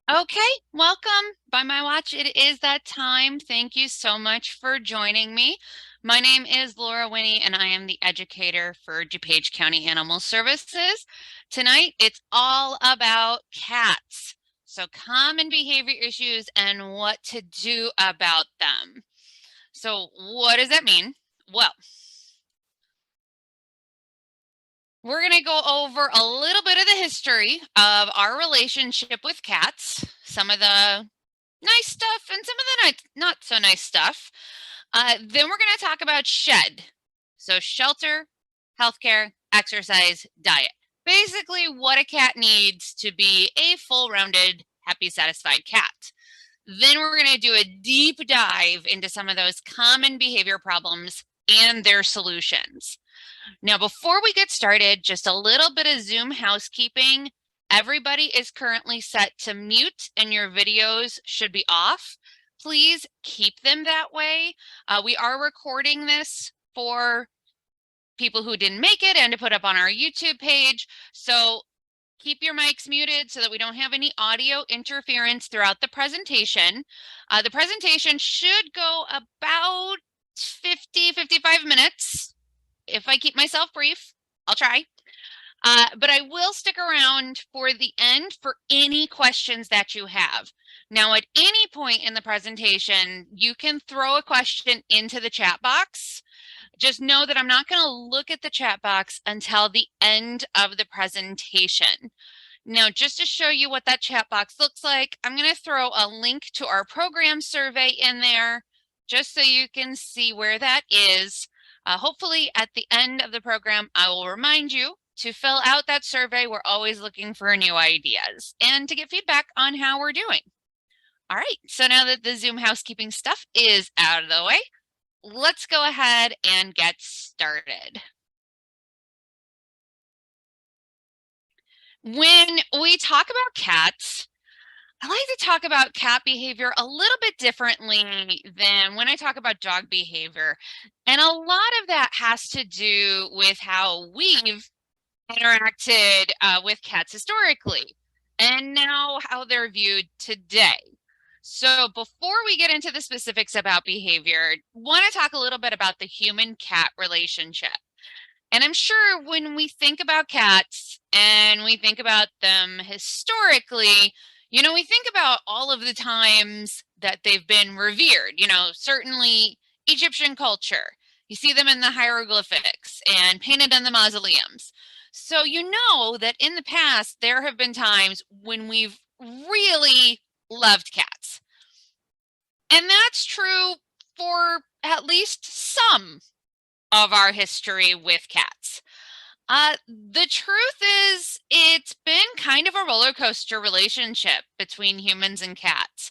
Okay, welcome. By my watch, it is that time. Thank you so much for joining me. My name is Laura Winnie, and I am the educator for DuPage County Animal Services. Tonight, it's all about cats. So, common behavior issues and what to do about them. So, what does that mean? Well, we're going to go over a little bit of the history of our relationship with cats, some of the nice stuff and some of the not so nice stuff. Then we're going to talk about shed. So shelter, healthcare, exercise, diet. Basically what a cat needs to be a full-rounded, happy, satisfied cat. Then we're going to do a deep dive into some of those common behavior problems and their solutions. Now, before we get started, just a little bit of Zoom housekeeping. Everybody is currently set to mute and your videos should be off. Please keep them that way. We are recording this for people who didn't make it and to put up on our YouTube page. So keep your mics muted so that we don't have any audio interference throughout the presentation. The presentation should go about 55 minutes. If I keep myself brief, I'll try. But I will stick around for the end for any questions that you have. Now, at any point in the presentation, you can throw a question into the chat box. Just know that I'm not going to look at the chat box until the end of the presentation. Now, just to show you what that chat box looks like, I'm going to throw a link to our program survey in there, just so you can see where that is. Hopefully at the end of the program, I will remind you to fill out that survey. We're always looking for new ideas and to get feedback on how we're doing. All right, so now that the Zoom housekeeping stuff is out of the way, let's go ahead and get started. When we talk about cats, I like to talk about cat behavior a little bit differently than when I talk about dog behavior. And a lot of that has to do with how we've interacted with cats historically and now how they're viewed today. So before we get into the specifics about behavior, I want to talk a little bit about the human-cat relationship. And I'm sure when we think about cats and we think about them historically, we think about all of the times that they've been revered, certainly Egyptian culture. You see them in the hieroglyphics and painted in the mausoleums. So you know that in the past, there have been times when we've really loved cats. And that's true for at least some of our history with cats. The truth is, it's been kind of a roller coaster relationship between humans and cats.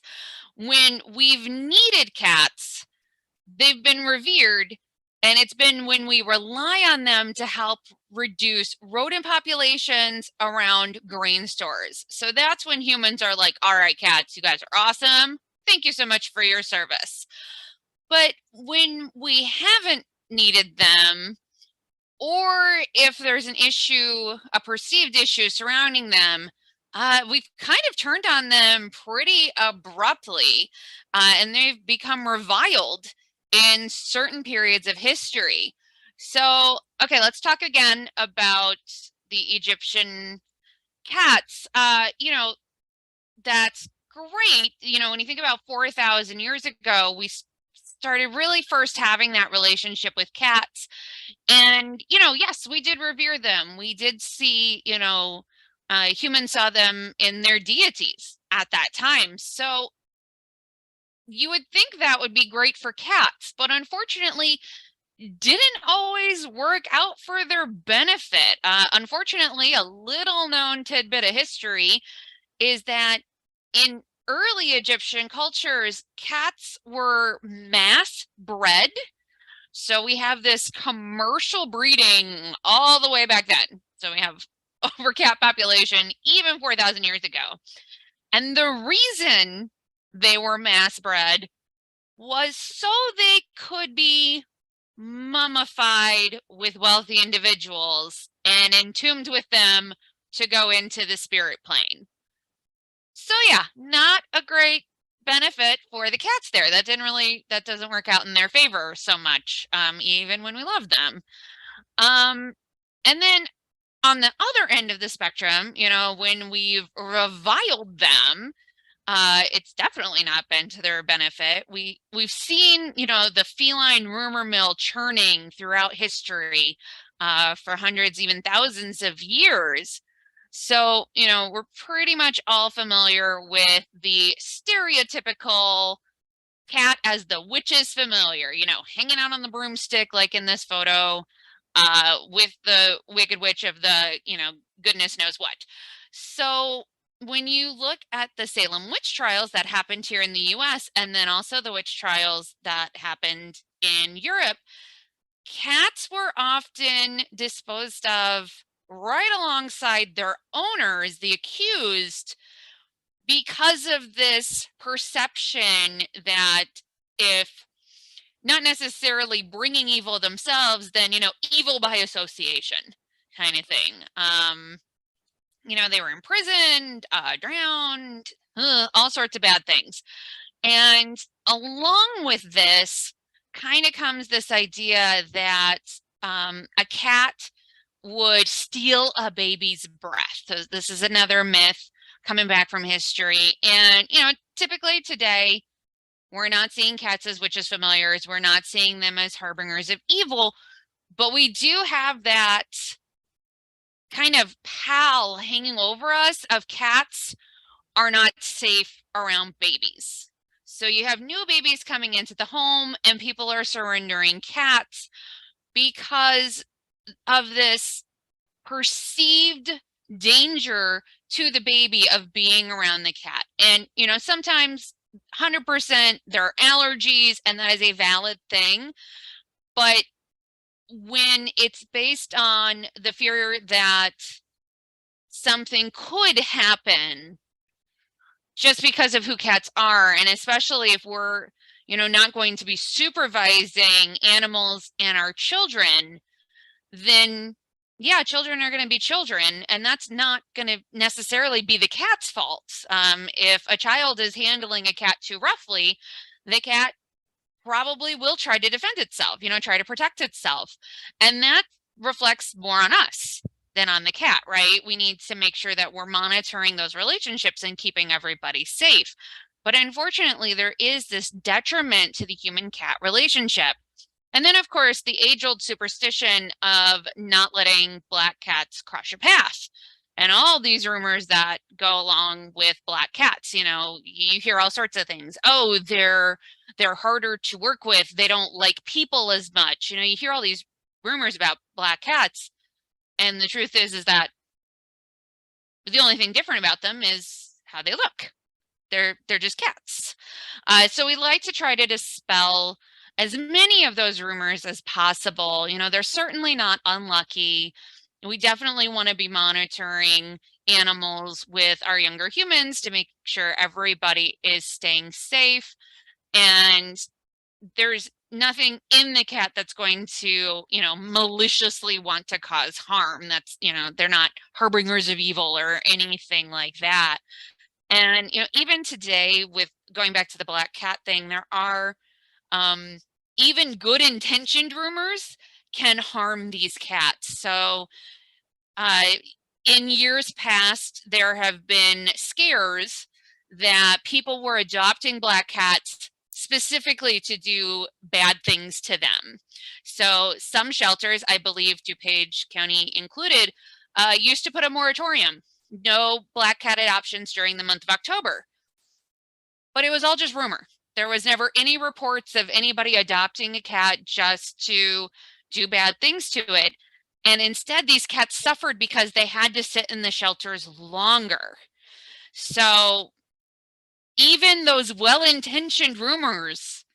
When we've needed cats, they've been revered, and it's been when we rely on them to help reduce rodent populations around grain stores. So that's when humans are like, all right, cats, you guys are awesome. Thank you so much for your service. But when we haven't needed them, or if there's an issue, a perceived issue surrounding them, we've kind of turned on them pretty abruptly, and they've become reviled in certain periods of history. So, okay, let's talk again about the Egyptian cats. That's great. When you think about 4,000 years ago, we started really first having that relationship with cats. And, yes, we did revere them. We did see, humans saw them in their deities at that time. So you would think that would be great for cats, but unfortunately, didn't always work out for their benefit. Unfortunately, a little known tidbit of history is that in early Egyptian cultures, cats were mass bred. So we have this commercial breeding all the way back then. So we have over cat population even 4,000 years ago. And the reason they were mass bred was so they could be mummified with wealthy individuals and entombed with them to go into the spirit plane. So yeah, not a great benefit for the cats there. That doesn't work out in their favor so much, even when we love them. Um, and then on the other end of the spectrum, when we've reviled them, it's definitely not been to their benefit. We've seen, the feline rumor mill churning throughout history, for hundreds, even thousands of years. So, we're pretty much all familiar with the stereotypical cat as the witch's familiar, hanging out on the broomstick, like in this photo, with the wicked witch of the, goodness knows what. So when you look at the Salem witch trials that happened here in the US, and then also the witch trials that happened in Europe, cats were often disposed of right alongside their owners, the accused, because of this perception that if not necessarily bringing evil themselves, then, evil by association kind of thing. They were imprisoned, drowned, all sorts of bad things. And along with this kind of comes this idea that a cat would steal a baby's breath. So this is another myth coming back from history. And, typically today, we're not seeing cats as witches familiars. We're not seeing them as harbingers of evil, but we do have that kind of pall hanging over us of cats are not safe around babies. So you have new babies coming into the home and people are surrendering cats because of this perceived danger to the baby of being around the cat. And, sometimes 100% there are allergies, and that is a valid thing. But when it's based on the fear that something could happen just because of who cats are, and especially if we're, not going to be supervising animals and our children, then yeah, children are going to be children, and that's not going to necessarily be the cat's fault. If a child is handling a cat too roughly, the cat probably will try to defend itself, try to protect itself. And that reflects more on us than on the cat, right? We need to make sure that we're monitoring those relationships and keeping everybody safe. But unfortunately, there is this detriment to the human-cat relationship. And then, of course, the age-old superstition of not letting black cats cross your path, and all these rumors that go along with black cats. You hear all sorts of things. Oh, they're harder to work with. They don't like people as much. You hear all these rumors about black cats, and the truth is that the only thing different about them is how they look. They're just cats. So we like to try to dispel as many of those rumors as possible. They're certainly not unlucky. We definitely want to be monitoring animals with our younger humans to make sure everybody is staying safe. And there's nothing in the cat that's going to, maliciously want to cause harm. That's, they're not harbingers of evil or anything like that. And, even today, with going back to the black cat thing, there are even good intentioned rumors can harm these cats. So in years past, there have been scares that people were adopting black cats specifically to do bad things to them. So some shelters, I believe DuPage County included, used to put a moratorium. No black cat adoptions during the month of October. But it was all just rumor. There was never any reports of anybody adopting a cat just to do bad things to it. And instead, these cats suffered because they had to sit in the shelters longer. So even those well-intentioned rumors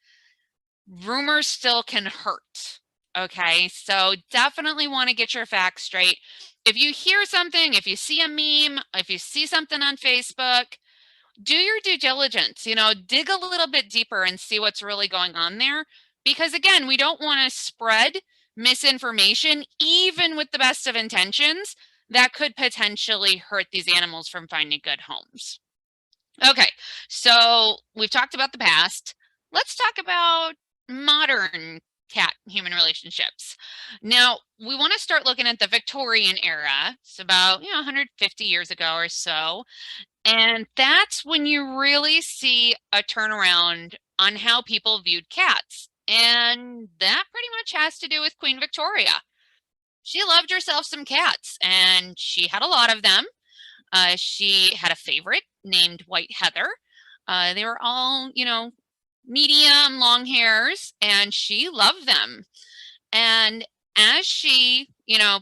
still can hurt. Okay, so definitely want to get your facts straight. If you hear something, if you see a meme, if you see something on Facebook, do your due diligence, dig a little bit deeper and see what's really going on there. Because again, we don't want to spread misinformation, even with the best of intentions, that could potentially hurt these animals from finding good homes. Okay, so we've talked about the past. Let's talk about modern cat human relationships. Now, we want to start looking at the Victorian era. It's about, 150 years ago or so. And that's when you really see a turnaround on how people viewed cats. And that pretty much has to do with Queen Victoria. She loved herself some cats, and she had a lot of them. She had a favorite named White Heather. They were all, medium long hairs, and she loved them. And as she,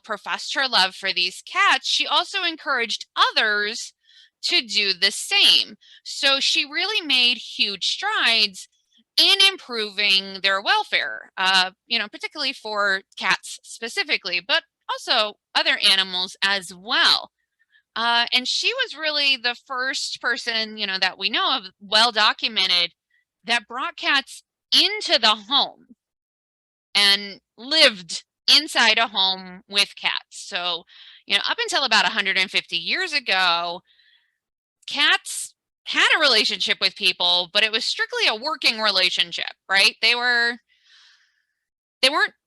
professed her love for these cats, she also encouraged others to do the same. So she really made huge strides in improving their welfare, particularly for cats specifically, but also other animals as well. And she was really the first person, that we know of, well documented, that brought cats into the home and lived inside a home with cats. So, up until about 150 years ago, cats had a relationship with people, but it was strictly a working relationship, right? They weren't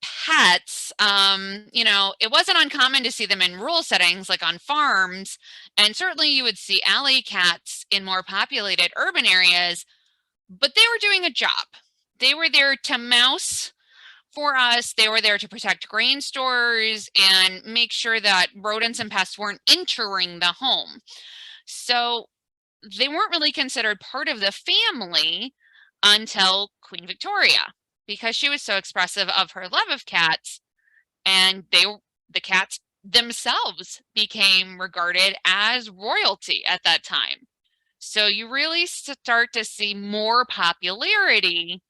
pets. It wasn't uncommon to see them in rural settings like on farms, and certainly you would see alley cats in more populated urban areas, but they were doing a job. They were there to mouse for us. They were there to protect grain stores and make sure that rodents and pests weren't entering the home. So they weren't really considered part of the family until Queen Victoria, because she was so expressive of her love of cats, and the cats themselves became regarded as royalty at that time. So you really start to see more popularity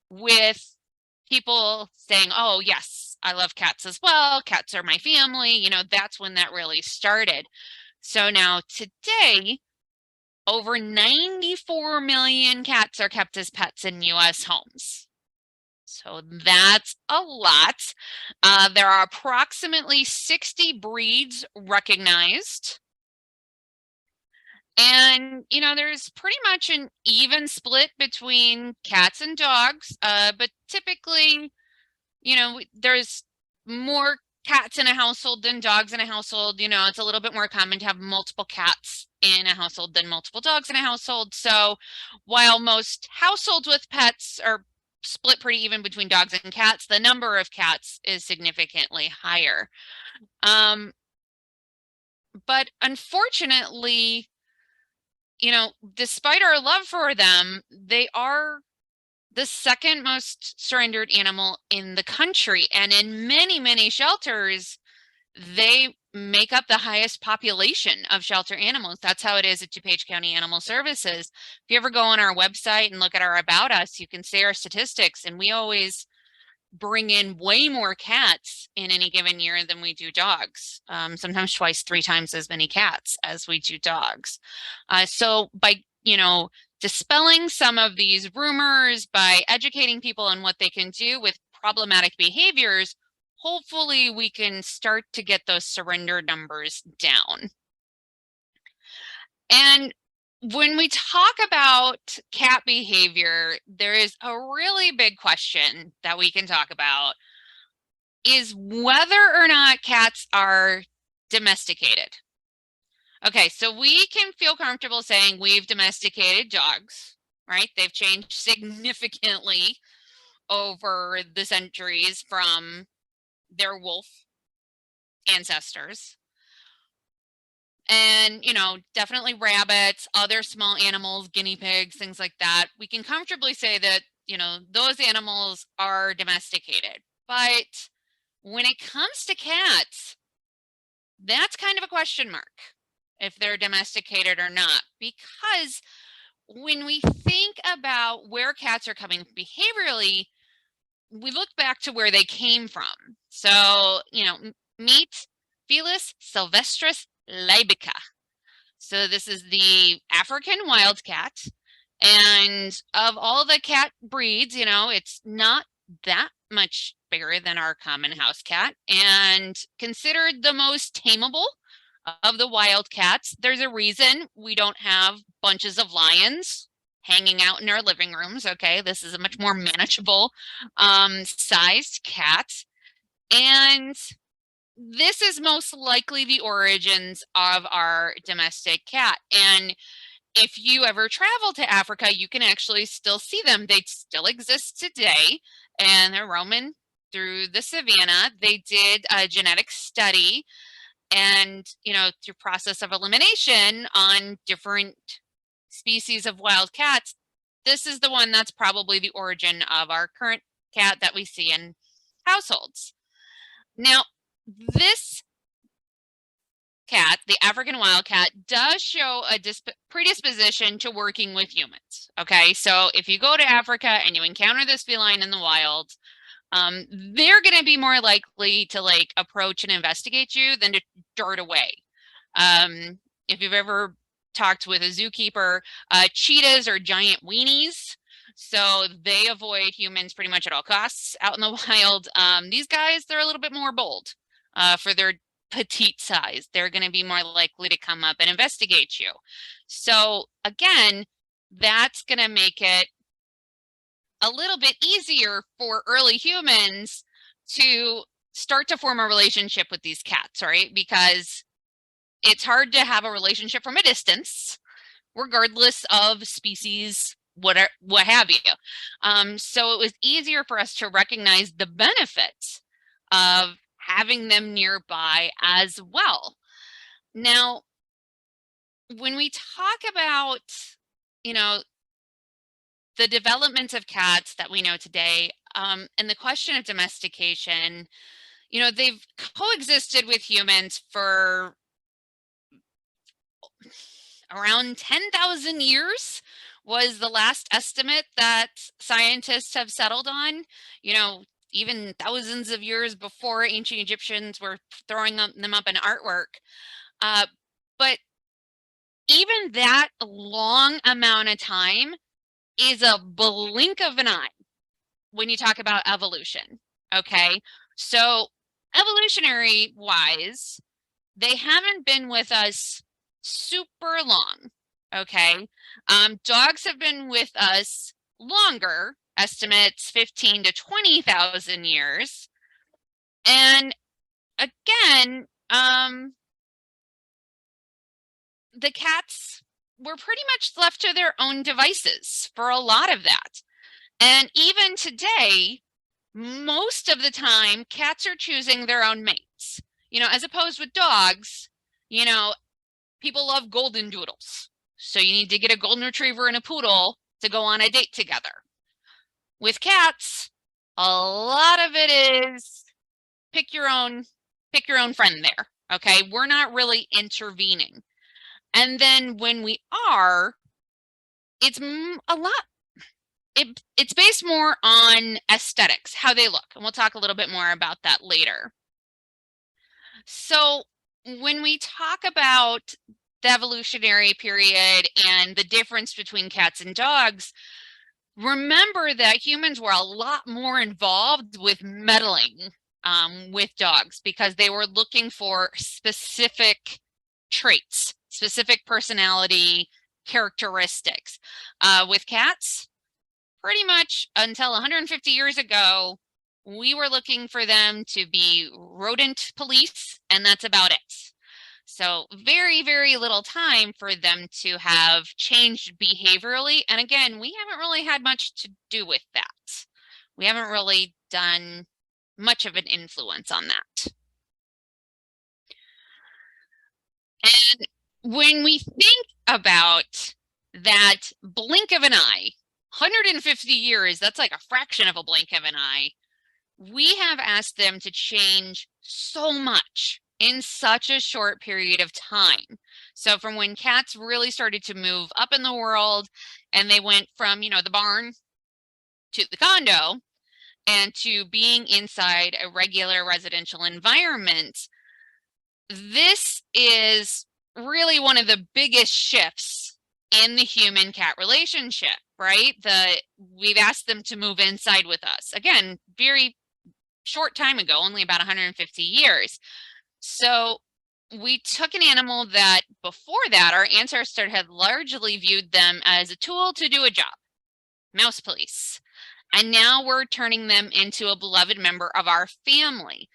with people saying, "Oh, yes, I love cats as well. Cats are my family." That's when that really started. So now today, over 94 million cats are kept as pets in US homes. So that's a lot. There are approximately 60 breeds recognized. And, there's pretty much an even split between cats and dogs, but typically, there's more cats in a household than dogs in a household. It's a little bit more common to have multiple cats in a household than multiple dogs in a household. So while most households with pets are split pretty even between dogs and cats, the number of cats is significantly higher. But unfortunately, despite our love for them, they are the second most surrendered animal in the country. And in many, many shelters, they make up the highest population of shelter animals. That's how it is at DuPage County Animal Services. If you ever go on our website and look at our About Us, you can see our statistics, and we always bring in way more cats in any given year than we do dogs. Sometimes twice, three times as many cats as we do dogs. So by, dispelling some of these rumors, by educating people on what they can do with problematic behaviors, hopefully we can start to get those surrender numbers down. And when we talk about cat behavior, there is a really big question that we can talk about, is whether or not cats are domesticated. Okay, so we can feel comfortable saying we've domesticated dogs, right? They've changed significantly over the centuries from their wolf ancestors. And, definitely rabbits, other small animals, guinea pigs, things like that. We can comfortably say that, those animals are domesticated. But when it comes to cats, that's kind of a question mark if they're domesticated or not, because when we think about where cats are coming behaviorally, we look back to where they came from. So, meet Felis sylvestris libica. So this is the African wildcat. And of all the cat breeds, it's not that much bigger than our common house cat, and considered the most tameable of the wild cats. There's a reason we don't have bunches of lions hanging out in our living rooms. Okay, this is a much more manageable sized cat. And this is most likely the origins of our domestic cat. And if you ever travel to Africa, you can actually still see them. They still exist today, and they're roaming through the savannah. They did a genetic study and, through process of elimination on different species of wild cats. This is the one that's probably the origin of our current cat that we see in households. Now, this cat, the African wildcat, does show a predisposition to working with humans. Okay, so if you go to Africa and you encounter this feline in the wild, they're going to be more likely to approach and investigate you than to dart away. If you've ever talked with a zookeeper, cheetahs are giant weenies, so they avoid humans pretty much at all costs out in the wild. These guys, they're a little bit more bold for their petite size. They're going to be more likely to come up and investigate you. So again, that's going to make it a little bit easier for early humans to start to form a relationship with these cats, right? Because it's hard to have a relationship from a distance, regardless of species, what have you. So it was easier for us to recognize the benefits of having them nearby as well. Now, when we talk about, the development of cats that we know today, and the question of domestication, they've coexisted with humans for around 10,000 years was the last estimate that scientists have settled on. Even thousands of years before ancient Egyptians were throwing them up in artwork. But even that long amount of time is a blink of an eye when you talk about evolution, okay? So evolutionary wise, they haven't been with us super long, okay? Dogs have been with us longer, estimates 15 to 20,000 years. And again, the cats were pretty much left to their own devices for a lot of that. And even today, most of the time, cats are choosing their own mates. As opposed with dogs, people love golden doodles. So you need to get a golden retriever and a poodle to go on a date together. With cats, a lot of it is pick your own friend there. Okay, we're not really intervening. And then when we are, it's a lot. It's based more on aesthetics, how they look. And we'll talk a little bit more about that later. So when we talk about the evolutionary period and the difference between cats and dogs, remember that humans were a lot more involved with meddling with dogs because they were looking for specific traits, specific personality characteristics. With cats, pretty much until 150 years ago, we were looking for them to be rodent police, and that's about it. So very, very little time for them to have changed behaviorally. And again, we haven't really had much to do with that. We haven't really done much of an influence on that. And when we think about that blink of an eye, 150 years, that's like a fraction of a blink of an eye. We have asked them to change so much in such a short period of time. So from when cats really started to move up in the world and they went from, the barn to the condo and to being inside a regular residential environment, this is really one of the biggest shifts in the human-cat relationship, right? We've asked them to move inside with us. Again, very short time ago, only about 150 years. So we took an animal that before that our ancestors had largely viewed them as a tool to do a job, mouse police. And now we're turning them into a beloved member of our family.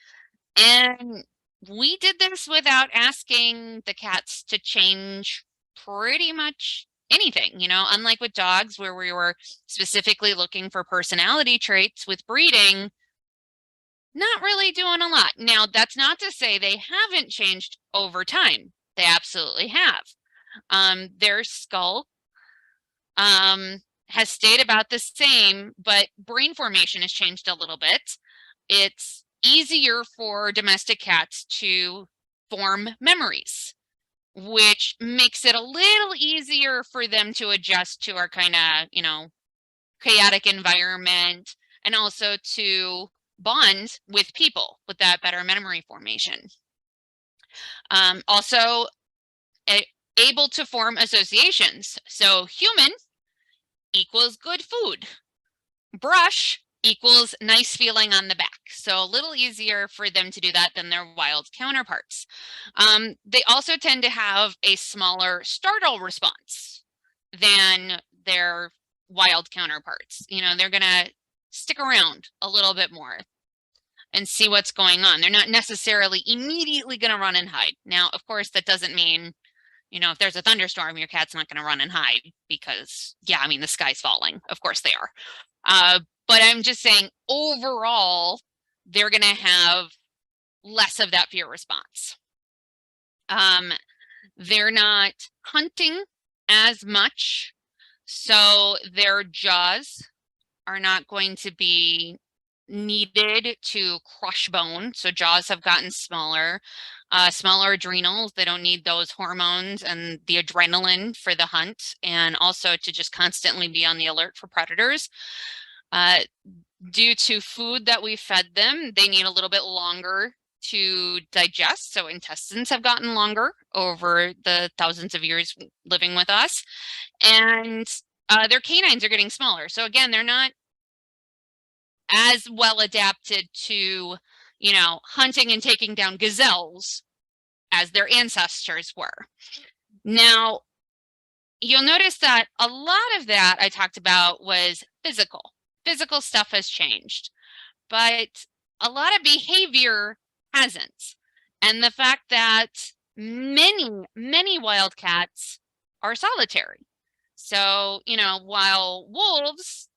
And we did this without asking the cats to change pretty much anything, unlike with dogs where we were specifically looking for personality traits with breeding, not really doing a lot. Now, that's not to say they haven't changed over time. They absolutely have. Their skull has stayed about the same, but brain formation has changed a little bit. It's easier for domestic cats to form memories, which makes it a little easier for them to adjust to our kind of, chaotic environment, and also to bond with people with that better memory formation. Also, able to form associations. So human equals good food. Brush equals nice feeling on the back. So a little easier for them to do that than their wild counterparts. They also tend to have a smaller startle response than their wild counterparts. They're going to stick around a little bit more and see what's going on. They're not necessarily immediately going to run and hide. Now, of course, that doesn't mean, if there's a thunderstorm, your cat's not going to run and hide because, yeah, the sky's falling. Of course they are. But I'm just saying, overall, they're going to have less of that fear response. They're not hunting as much, so their jaws are not going to be needed to crush bone. So jaws have gotten smaller. Smaller adrenals, they don't need those hormones and the adrenaline for the hunt, and also to just constantly be on the alert for predators. Due to food that we fed them, they need a little bit longer to digest. So intestines have gotten longer over the thousands of years living with us. And their canines are getting smaller. So again, they're not as well adapted to, hunting and taking down gazelles as their ancestors were. Now, you'll notice that a lot of that I talked about was physical. Physical stuff has changed, but a lot of behavior hasn't. And the fact that many wildcats are solitary. So, while wolves,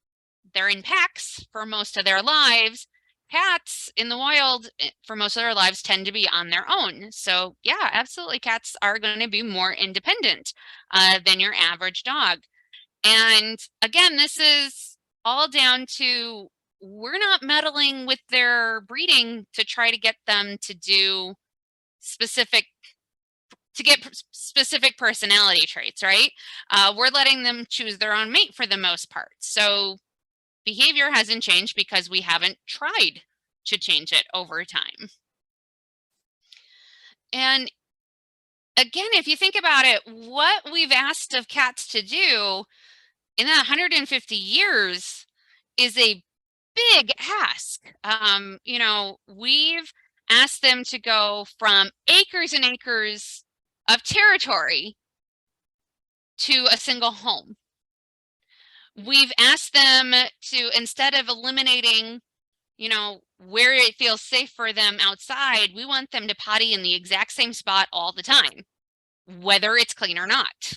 they're in packs for most of their lives, cats in the wild for most of their lives tend to be on their own. So yeah, absolutely, cats are going to be more independent than your average dog. And again, this is all down to, we're not meddling with their breeding to try to get them to do specific personality traits, right? We're letting them choose their own mate for the most part. So behavior hasn't changed because we haven't tried to change it over time. And again, if you think about it, what we've asked of cats to do in that 150 years is a big ask. We've asked them to go from acres and acres of territory to a single home. We've asked them to, instead of eliminating, where it feels safe for them outside, we want them to potty in the exact same spot all the time, whether it's clean or not.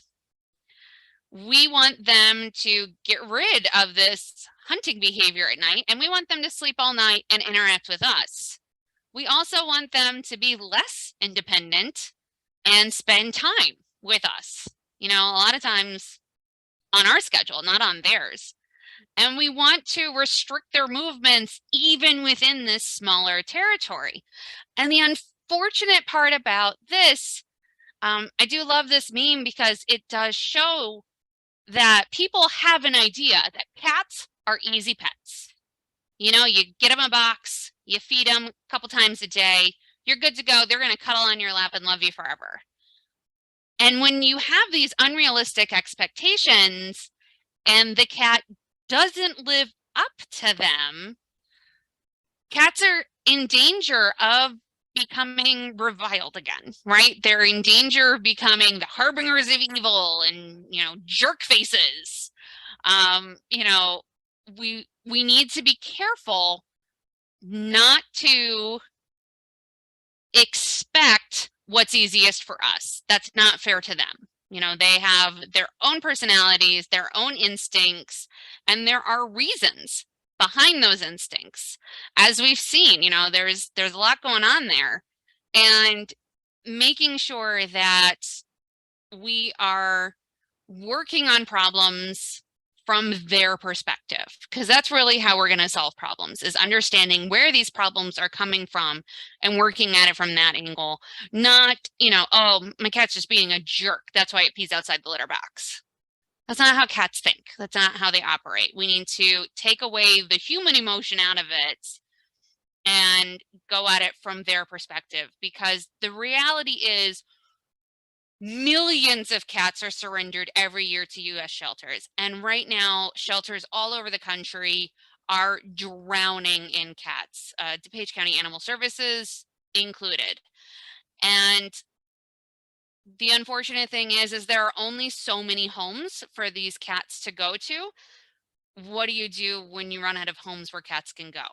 We want them to get rid of this hunting behavior at night, and we want them to sleep all night and interact with us. We also want them to be less independent and spend time with us, a lot of times on our schedule, not on theirs. And we want to restrict their movements even within this smaller territory. And the unfortunate part about this, I do love this meme because it does show that people have an idea that cats are easy pets. You get them a box, you feed them a couple times a day, you're good to go. They're going to cuddle on your lap and love you forever. And when you have these unrealistic expectations and the cat doesn't live up to them, cats are in danger of becoming reviled again, right? They're in danger of becoming the harbingers of evil and, jerk faces. You know, we need to be careful not to expect what's easiest for us. That's not fair to them. They have their own personalities, their own instincts, and there are reasons behind those instincts. As we've seen, there's a lot going on there, and making sure that we are working on problems from their perspective, because that's really how we're going to solve problems, is understanding where these problems are coming from and working at it from that angle. Not, oh, my cat's just being a jerk, that's why it pees outside the litter box. That's not how cats think. That's not how they operate. We need to take away the human emotion out of it and go at it from their perspective, because the reality is millions of cats are surrendered every year to U.S. shelters. And right now, shelters all over the country are drowning in cats, DuPage County Animal Services included. And the unfortunate thing is there are only so many homes for these cats to go to. What do you do when you run out of homes where cats can go?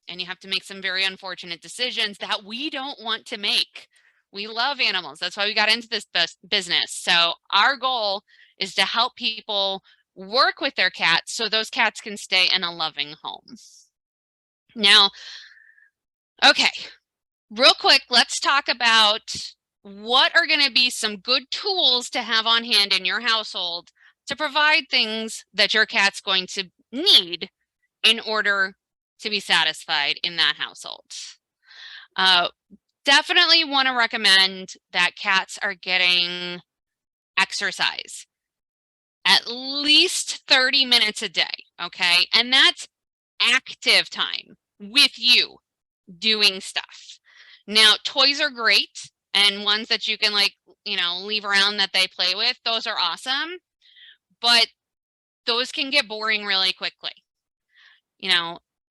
And you have to make some very unfortunate decisions that we don't want to make. We love animals. That's why we got into this business. So our goal is to help people work with their cats so those cats can stay in a loving home. Now, okay, real quick, let's talk about what are going to be some good tools to have on hand in your household to provide things that your cat's going to need in order to be satisfied in that household. Definitely want to recommend that cats are getting exercise at least 30 minutes a day, okay? And that's active time with you doing stuff. Now, toys are great, and ones that you can leave around that they play with, those are awesome, but those can get boring really quickly.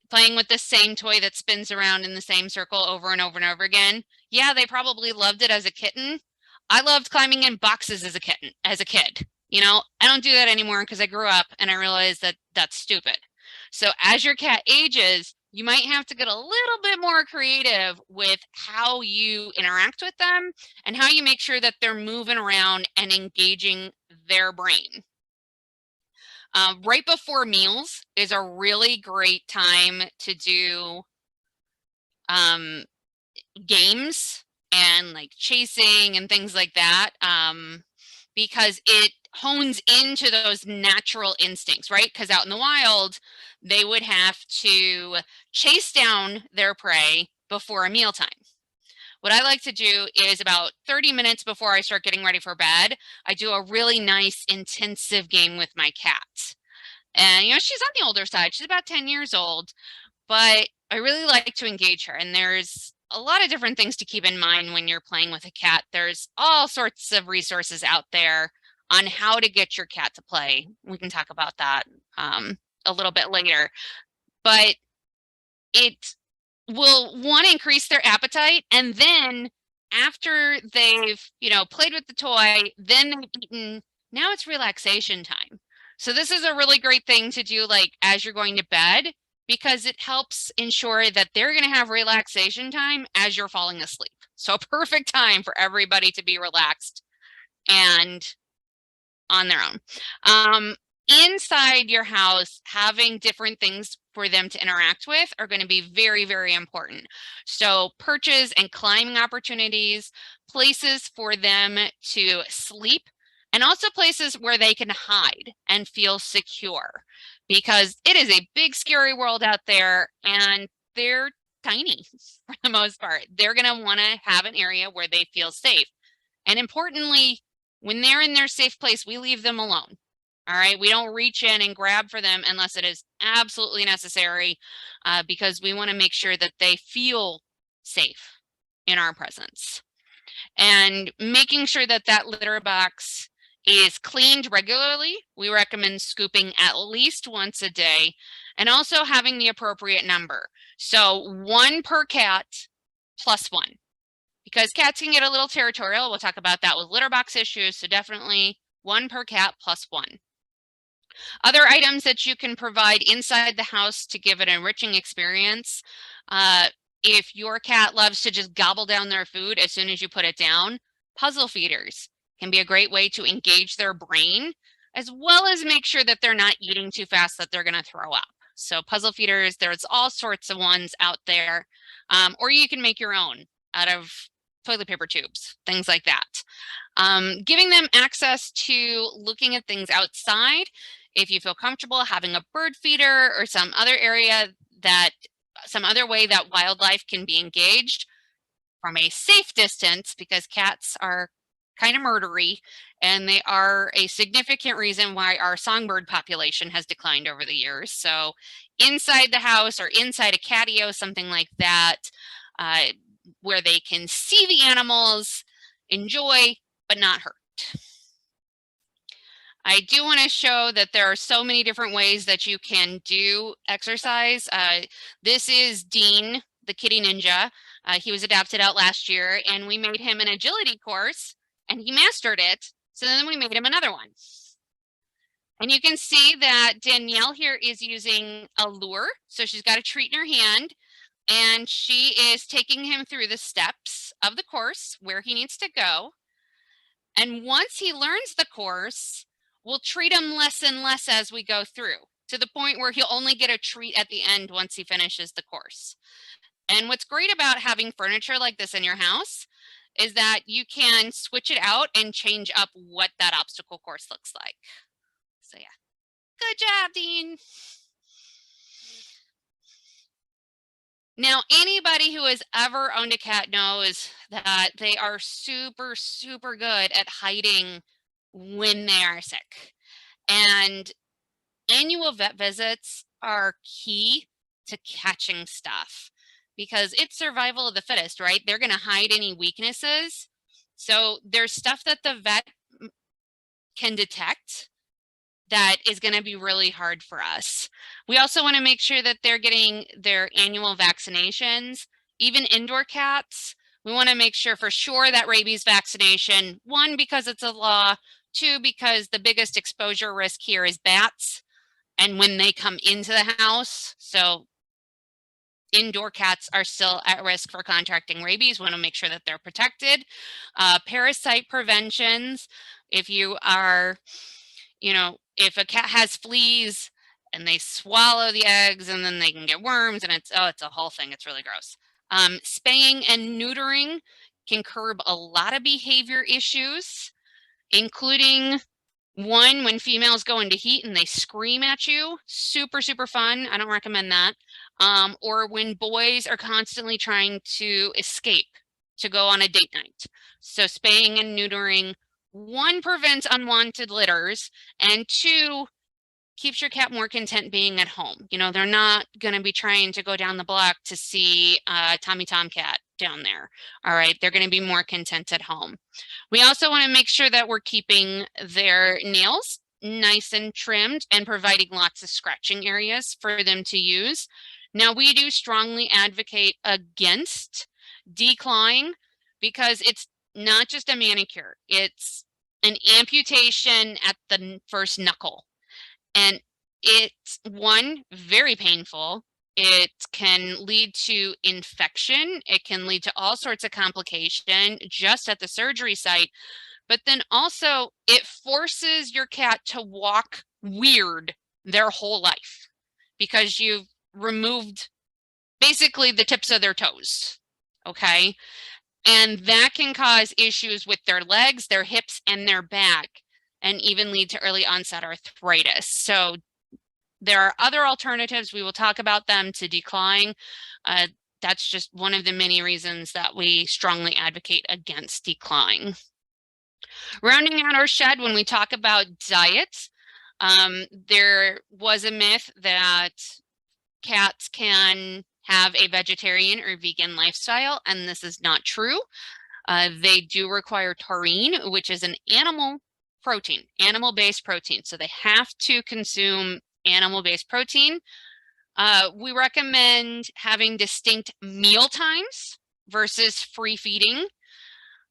Playing with the same toy that spins around in the same circle over and over and over again. Yeah, they probably loved it as a kitten. I loved climbing in boxes as a kid. I don't do that anymore because I grew up and I realized that that's stupid. So as your cat ages, you might have to get a little bit more creative with how you interact with them and how you make sure that they're moving around and engaging their brain. Right before meals is a really great time to do games and chasing and things like that, because it hones into those natural instincts, right? Because out in the wild, they would have to chase down their prey before a mealtime. What I like to do is about 30 minutes before I start getting ready for bed, I do a really nice intensive game with my cat. And, she's on the older side. She's about 10 years old, but I really like to engage her. And there's a lot of different things to keep in mind when you're playing with a cat. There's all sorts of resources out there on how to get your cat to play. We can talk about that a little bit later. But it will, one, increase their appetite, and then after they've played with the toy, then they've eaten, now it's relaxation time. So this is a really great thing to do as you're going to bed, because it helps ensure that they're going to have relaxation time as you're falling asleep. So a perfect time for everybody to be relaxed and on their own. Inside your house, having different things for them to interact with are going to be very, very important. So perches and climbing opportunities, places for them to sleep, and also places where they can hide and feel secure, because it is a big, scary world out there, and they're tiny for the most part. They're going to want to have an area where they feel safe. And importantly, when they're in their safe place, we leave them alone. All right, we don't reach in and grab for them unless it is absolutely necessary, because we want to make sure that they feel safe in our presence. And making sure that that litter box is cleaned regularly. We recommend scooping at least once a day, and also having the appropriate number. So 1 per cat plus 1. because cats can get a little territorial. We'll talk about that with litter box issues. So definitely 1 per cat plus 1. Other items that you can provide inside the house to give an enriching experience. If your cat loves to just gobble down their food as soon as you put it down, puzzle feeders can be a great way to engage their brain, as well as make sure that they're not eating too fast that they're going to throw up. So puzzle feeders, there's all sorts of ones out there, or you can make your own out of toilet paper tubes, things like that. Giving them access to looking at things outside. If you feel comfortable having a bird feeder or some other area that, some other way that wildlife can be engaged from a safe distance, because cats are kind of murdery and they are a significant reason why our songbird population has declined over the years. So inside the house or inside a catio, something like that, where they can see the animals, enjoy, but not hurt. I do want to show that there are so many different ways that you can do exercise. This is Dean, the kitty ninja. He was adopted out last year, and we made him an agility course, and he mastered it. So then we made him another one. And you can see that Danielle here is using a lure. So she's got a treat in her hand, and she is taking him through the steps of the course where he needs to go. And once he learns the course, we'll treat him less and less as we go through, to the point where he'll only get a treat at the end once he finishes the course. And what's great about having furniture like this in your house is that you can switch it out and change up what that obstacle course looks like. So yeah, good job, Dean. Now, anybody who has ever owned a cat knows that they are super, super good at hiding when they are sick. And annual vet visits are key to catching stuff, because it's survival of the fittest, right? They're going to hide any weaknesses. So there's stuff that the vet can detect that is going to be really hard for us. We also want to make sure that they're getting their annual vaccinations. Even indoor cats, we want to make sure for sure that rabies vaccination, 1, because it's a law, 2, because the biggest exposure risk here is bats and when they come into the house. So indoor cats are still at risk for contracting rabies. We want to make sure that they're protected. Parasite preventions, if you are, if a cat has fleas and they swallow the eggs and then they can get worms, and it's a whole thing. It's really gross. Spaying and neutering can curb a lot of behavior issues, including one, when females go into heat and they scream at you. Super, super fun. I don't recommend that. Or when boys are constantly trying to escape to go on a date night. So spaying and neutering, 1, prevents unwanted litters, and 2, keeps your cat more content being at home. They're not going to be trying to go down the block to see Tommy Tomcat down there. All right, they're going to be more content at home. We also want to make sure that we're keeping their nails nice and trimmed and providing lots of scratching areas for them to use. Now, we do strongly advocate against declawing, because it's not just a manicure, it's an amputation at the first knuckle. And it's, 1, very painful. It can lead to infection. It can lead to all sorts of complication just at the surgery site. But then also it forces your cat to walk weird their whole life, because you've removed basically the tips of their toes. Okay. And that can cause issues with their legs, their hips, and their back, and even lead to early onset arthritis. So there are other alternatives. We will talk about them to declawing. That's just one of the many reasons that we strongly advocate against declawing. Rounding out our shed, when we talk about diet, there was a myth that cats can have a vegetarian or vegan lifestyle, and this is not true. They do require taurine, which is an animal protein, animal-based protein. So they have to consume animal-based protein. We recommend having distinct meal times versus free feeding.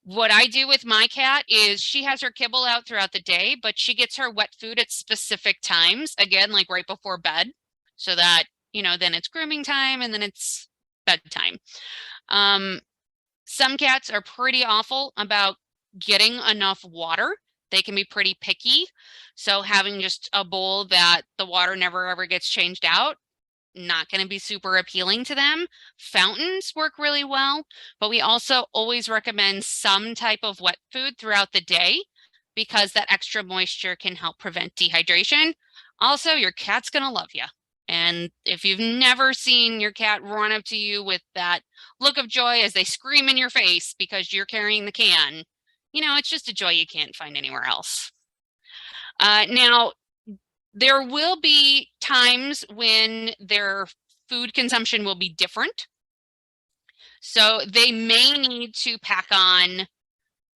What I do with my cat is she has her kibble out throughout the day, but she gets her wet food at specific times, again, like right before bed, so that, then it's grooming time and then it's bedtime. Some cats are pretty awful about getting enough water. They can be pretty picky. So having just a bowl that the water never ever gets changed out, not going to be super appealing to them. Fountains work really well, but we also always recommend some type of wet food throughout the day because that extra moisture can help prevent dehydration. Also, your cat's going to love you. And if you've never seen your cat run up to you with that look of joy as they scream in your face because you're carrying the can, it's just a joy you can't find anywhere else. Now, there will be times when their food consumption will be different. So they may need to pack on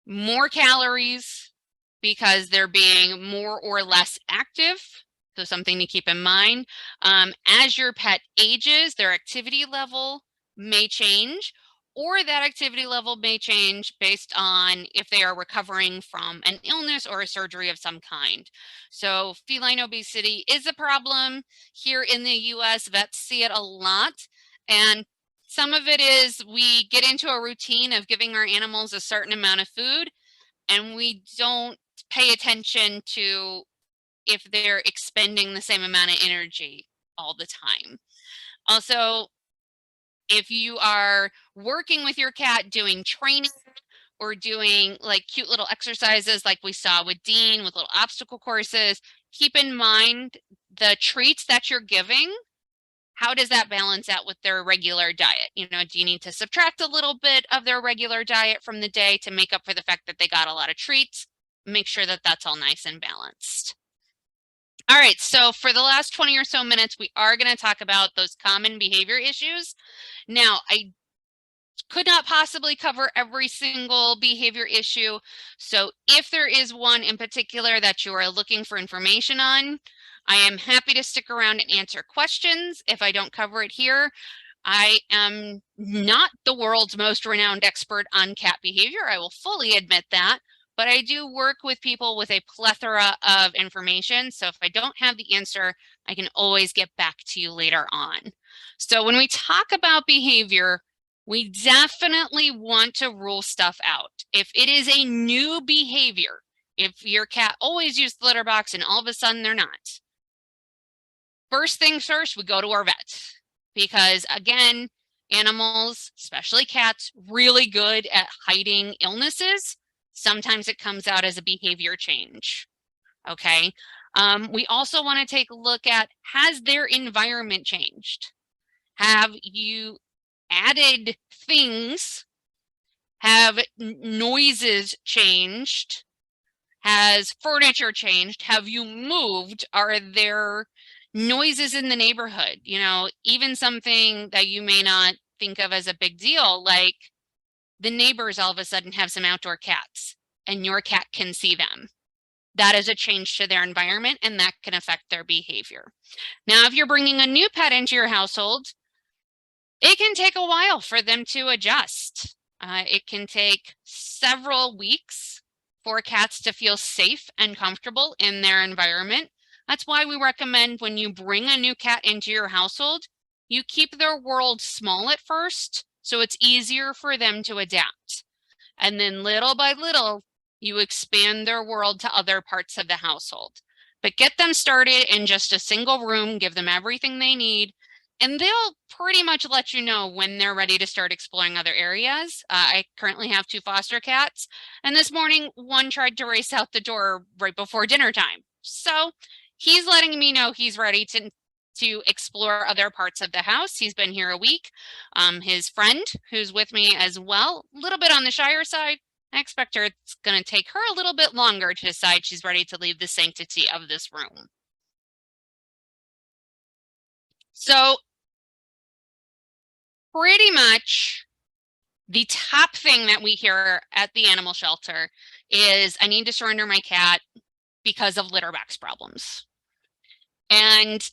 more calories because they're being more or less active. So something to keep in mind. As your pet ages, their activity level may change, or that activity level may change based on if they are recovering from an illness or a surgery of some kind. So feline obesity is a problem here in the US. Vets see it a lot. And some of it is we get into a routine of giving our animals a certain amount of food, and we don't pay attention to if they're expending the same amount of energy all the time. Also, if you are working with your cat doing training or doing like cute little exercises like we saw with Dean with little obstacle courses, keep in mind the treats that you're giving. How does that balance out with their regular diet? Do you need to subtract a little bit of their regular diet from the day to make up for the fact that they got a lot of treats? Make sure that that's all nice and balanced. All right, so for the last 20 or so minutes, we are going to talk about those common behavior issues. Now, I could not possibly cover every single behavior issue. So if there is one in particular that you are looking for information on, I am happy to stick around and answer questions if I don't cover it here. I am not the world's most renowned expert on cat behavior. I will fully admit that. But I do work with people with a plethora of information. So if I don't have the answer, I can always get back to you later on. So when we talk about behavior, we definitely want to rule stuff out. If it is a new behavior, if your cat always used the litter box and all of a sudden they're not, first things first, we go to our vet. Because again, animals, especially cats, really good at hiding illnesses. Sometimes it comes out as a behavior change, okay? We also want to take a look at, has their environment changed? Have you added things? Have noises changed? Has furniture changed? Have you moved? Are there noises in the neighborhood? Even something that you may not think of as a big deal, like the neighbors all of a sudden have some outdoor cats and your cat can see them. That is a change to their environment and that can affect their behavior. Now, if you're bringing a new pet into your household, it can take a while for them to adjust. It can take several weeks for cats to feel safe and comfortable in their environment. That's why we recommend when you bring a new cat into your household, you keep their world small at first, so it's easier for them to adapt. And then little by little, you expand their world to other parts of the household. But get them started in just a single room, give them everything they need, and they'll pretty much let you know when they're ready to start exploring other areas. I currently have 2 foster cats, and this morning one tried to race out the door right before dinner time. So he's letting me know he's ready to explore other parts of the house. He's been here a week. His friend, who's with me as well, a little bit on the shyer side. I expect her it's going to take her a little bit longer to decide she's ready to leave the sanctity of this room. So pretty much the top thing that we hear at the animal shelter is, I need to surrender my cat because of litter box problems. And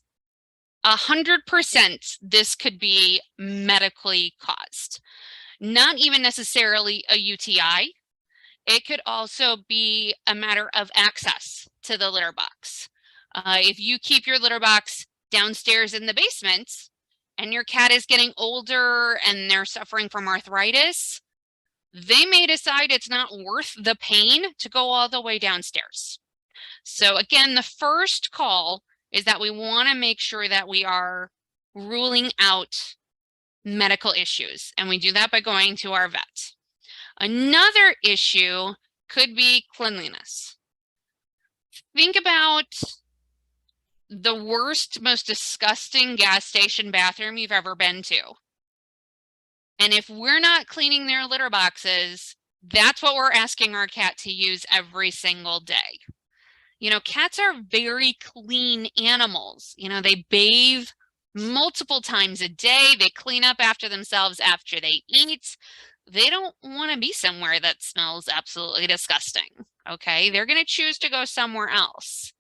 100% this could be medically caused. Not even necessarily a UTI, It could also be a matter of access to the litter box. If you keep your litter box downstairs in the basement and your cat is getting older and they're suffering from arthritis, they may decide it's not worth the pain to go all the way downstairs. So again, the first call is that we want to make sure that we are ruling out medical issues, and we do that by going to our vet. Another issue could be cleanliness. Think about the worst, most disgusting gas station bathroom you've ever been to. And if we're not cleaning their litter boxes, that's what we're asking our cat to use every single day. You know, cats are very clean animals. You know, they bathe multiple times a day. They clean up after themselves after they eat. They don't want to be somewhere that smells absolutely disgusting. Okay, they're going to choose to go somewhere else.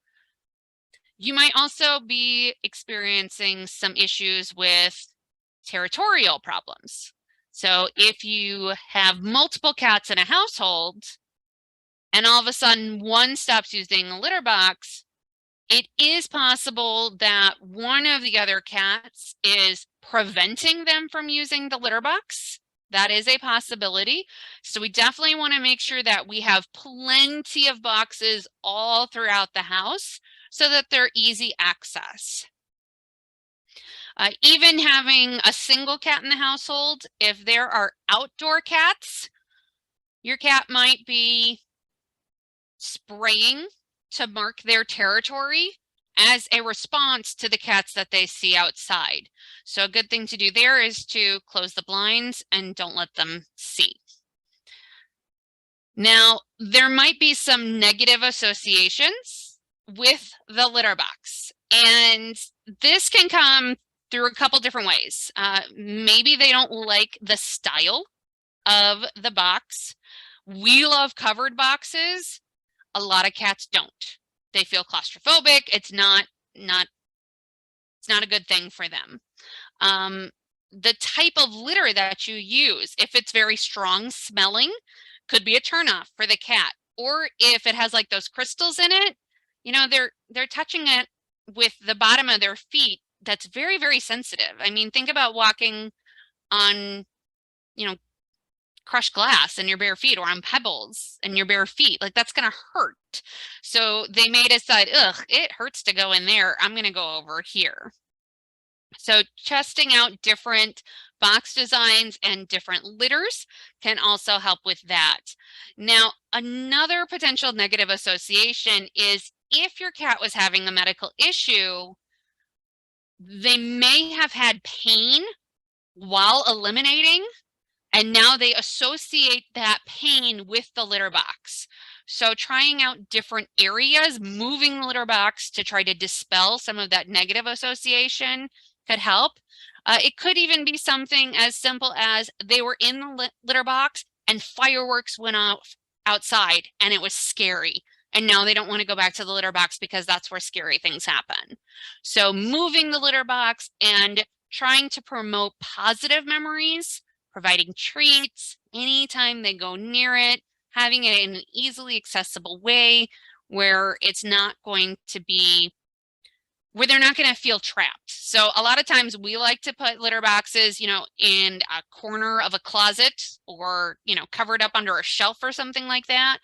You might also be experiencing some issues with territorial problems. So if you have multiple cats in a household and all of a sudden one stops using the litter box, it is possible that one of the other cats is preventing them from using the litter box. That is a possibility. So we definitely want to make sure that we have plenty of boxes all throughout the house so that they're easy access. Even having a single cat in the household, if there are outdoor cats, your cat might be spraying to mark their territory as a response to the cats that they see outside. So a good thing to do there is to close the blinds and don't let them see. Now, there might be some negative associations with the litter box, and this can come through a couple different ways. Maybe they don't like the style of the box. We love covered boxes. A lot of cats don't. They feel claustrophobic. It's not a good thing for them. The type of litter that you use, if it's very strong smelling, could be a turnoff for the cat. Or if it has like those crystals in it, you know, they're touching it with the bottom of their feet. That's very, very sensitive. I mean, think about walking on, you know, crushed glass in your bare feet or on pebbles in your bare feet. Like, that's going to hurt. So they may decide, ugh, it hurts to go in there. I'm going to go over here. So testing out different box designs and different litters can also help with that. Now, another potential negative association is if your cat was having a medical issue, they may have had pain while eliminating, and now they associate that pain with the litter box. So trying out different areas, moving the litter box to try to dispel some of that negative association could help. It could even be something as simple as they were in the litter box and fireworks went off outside and it was scary. And now they don't want to go back to the litter box because that's where scary things happen. So moving the litter box and trying to promote positive memories, providing treats anytime they go near it, having it in an easily accessible way where it's not going to be, where they're not going to feel trapped. So a lot of times we like to put litter boxes, you know, in a corner of a closet or, you know, covered up under a shelf or something like that.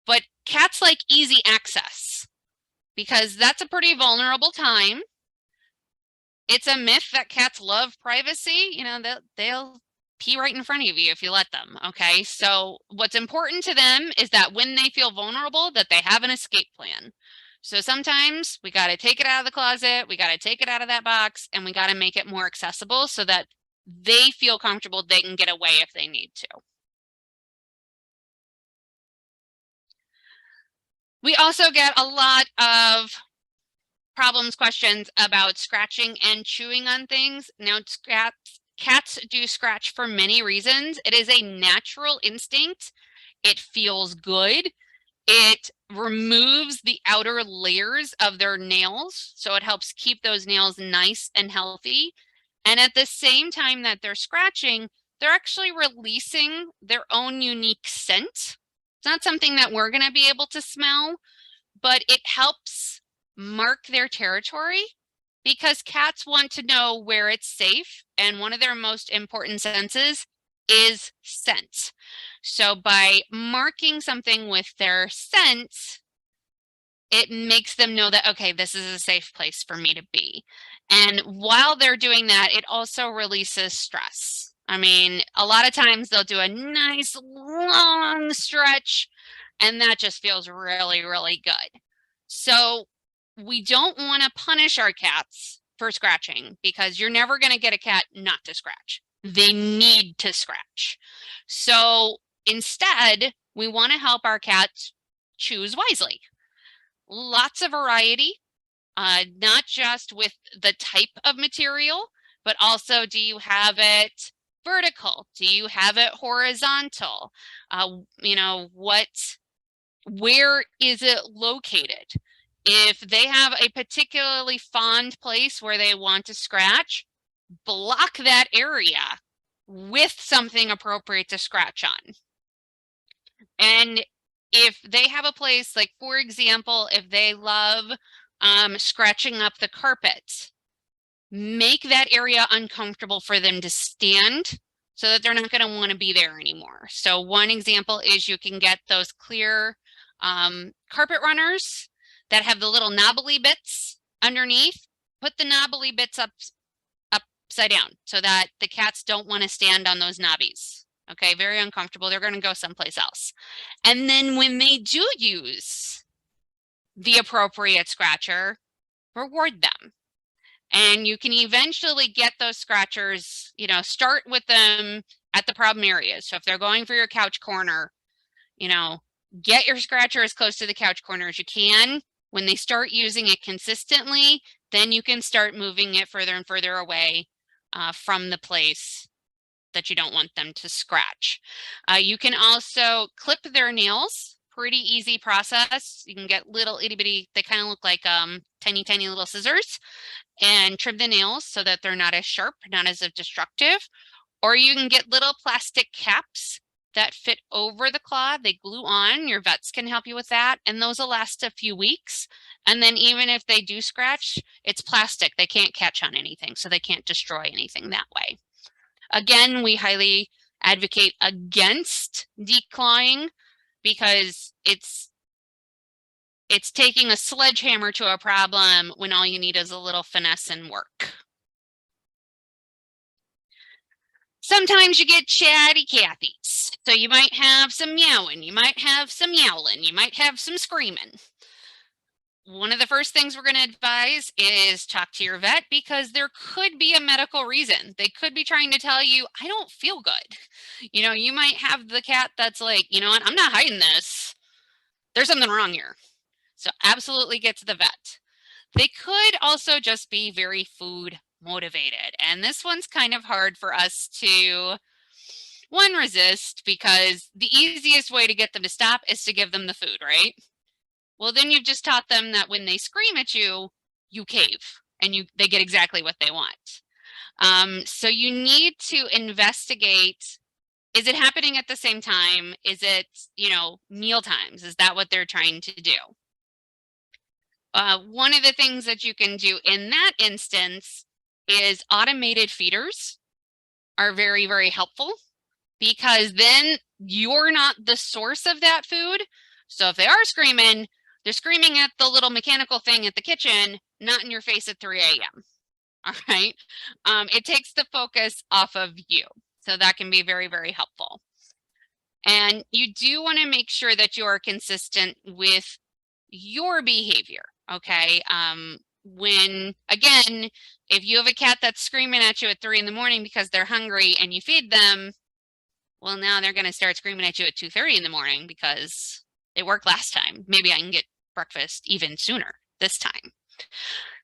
But cats like easy access because that's a pretty vulnerable time. It's a myth that cats love privacy. You know, they'll pee right in front of you if you let them. Okay, so what's important to them is that when they feel vulnerable, that they have an escape plan. So sometimes we got to take it out of the closet, we got to take it out of that box, and we got to make it more accessible so that they feel comfortable they can get away if they need to. We also get a lot of questions about scratching and chewing on things. Now, cats do scratch for many reasons. It is a natural instinct. It feels good. It removes the outer layers of their nails, so it helps keep those nails nice and healthy. And at the same time that they're scratching, they're actually releasing their own unique scent. not something that we're going to be able to smell, but it helps mark their territory because cats want to know where it's safe. And one of their most important senses is scent. So by marking something with their scent, it makes them know that, okay, this is a safe place for me to be. And while they're doing that, it also releases stress. I mean, a lot of times they'll do a nice long stretch, and that just feels really, really good. So we don't want to punish our cats for scratching because you're never going to get a cat not to scratch. They need to scratch. So instead, we want to help our cats choose wisely. Lots of variety, not just with the type of material, but also, do you have it vertical? Do you have it horizontal? You know, where is it located? If they have a particularly fond place where they want to scratch, block that area with something appropriate to scratch on. And if they have a place, like for example, if they love scratching up the carpet, make that area uncomfortable for them to stand so that they're not going to want to be there anymore. So one example is you can get those clear carpet runners that have the little knobbly bits underneath. Put the knobbly bits upside down so that the cats don't want to stand on those knobbies. Okay, very uncomfortable. They're going to go someplace else. And then when they do use the appropriate scratcher, reward them. And you can eventually get those scratchers, you know, start with them at the problem areas. So if they're going for your couch corner, you know, get your scratcher as close to the couch corner as you can. When they start using it consistently, then you can start moving it further and further away from the place that you don't want them to scratch. You can also clip their nails. Pretty easy process. You can get little itty bitty, they kind of look like tiny, tiny little scissors, and trim the nails so that they're not as sharp, not as destructive. Or you can get little plastic caps that fit over the claw. They glue on. Your vets can help you with that. And those will last a few weeks. And then even if they do scratch, it's plastic. They can't catch on anything, so they can't destroy anything that way. Again, we highly advocate against declawing because it's taking a sledgehammer to a problem when all you need is a little finesse and work. Sometimes you get chatty Cathy's. So you might have some meowing, you might have some yowling, you might have some screaming. One of the first things we're going to advise is talk to your vet because there could be a medical reason. They could be trying to tell you, I don't feel good. You know, you might have the cat that's like, you know what, I'm not hiding this. There's something wrong here. So absolutely get to the vet. They could also just be very food motivated. And this one's kind of hard for us to, one, resist, because the easiest way to get them to stop is to give them the food, right? Well, then you've just taught them that when they scream at you, you cave and they get exactly what they want. So you need to investigate, is it happening at the same time? Is it, you know, meal times? Is that what they're trying to do? One of the things that you can do in that instance is automated feeders are very, very helpful because then you're not the source of that food. So if they are screaming, they're screaming at the little mechanical thing at the kitchen, not in your face at 3 a.m. All right. It takes the focus off of you. So that can be very, very helpful. And you do want to make sure that you are consistent with your behavior. Okay. When, again, if you have a cat that's screaming at you at 3 in the morning because they're hungry and you feed them, well, now they're going to start screaming at you at 2:30 in the morning because it worked last time. Maybe I can get breakfast even sooner this time.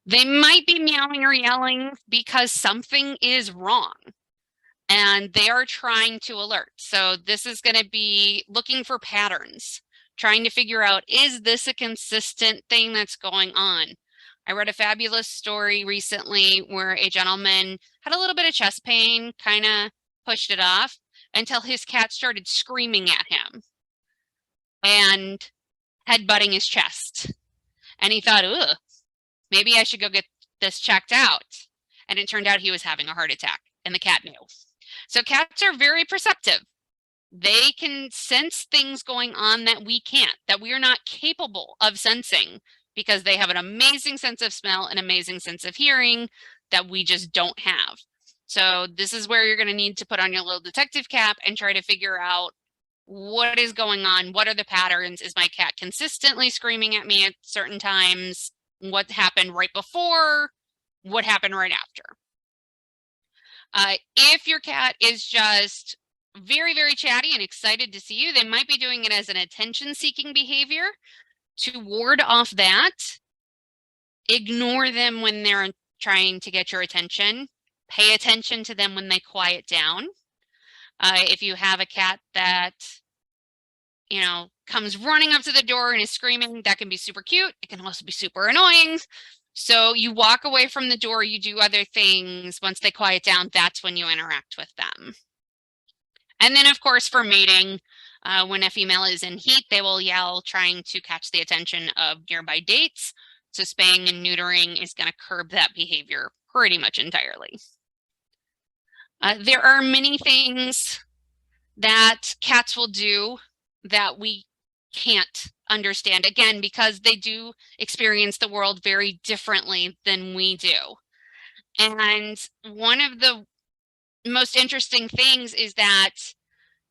They might be meowing or yelling because something is wrong and they are trying to alert. So this is going to be looking for patterns, trying to figure out, is this a consistent thing that's going on? I read a fabulous story recently where a gentleman had a little bit of chest pain, kind of pushed it off until his cat started screaming at him. and headbutting his chest. And he thought, ugh, maybe I should go get this checked out. And it turned out he was having a heart attack, and the cat knew. So cats are very perceptive. They can sense things going on that we can't, that we are not capable of sensing, because they have an amazing sense of smell, an amazing sense of hearing that we just don't have. So this is where you're going to need to put on your little detective cap and try to figure out what is going on. What are the patterns? Is my cat consistently screaming at me at certain times? What happened right before? What happened right after? If your cat is just very, very chatty and excited to see you, they might be doing it as an attention-seeking behavior. To ward off that, ignore them when they're trying to get your attention. Pay attention to them when they quiet down. If you have a cat that, you know, comes running up to the door and is screaming, that can be super cute. It can also be super annoying. So you walk away from the door, you do other things. Once they quiet down, that's when you interact with them. And then, of course, for mating, when a female is in heat, they will yell, trying to catch the attention of nearby dates. So spaying and neutering is going to curb that behavior pretty much entirely. There are many things that cats will do that we can't understand, again, because they do experience the world very differently than we do. And one of the most interesting things is that,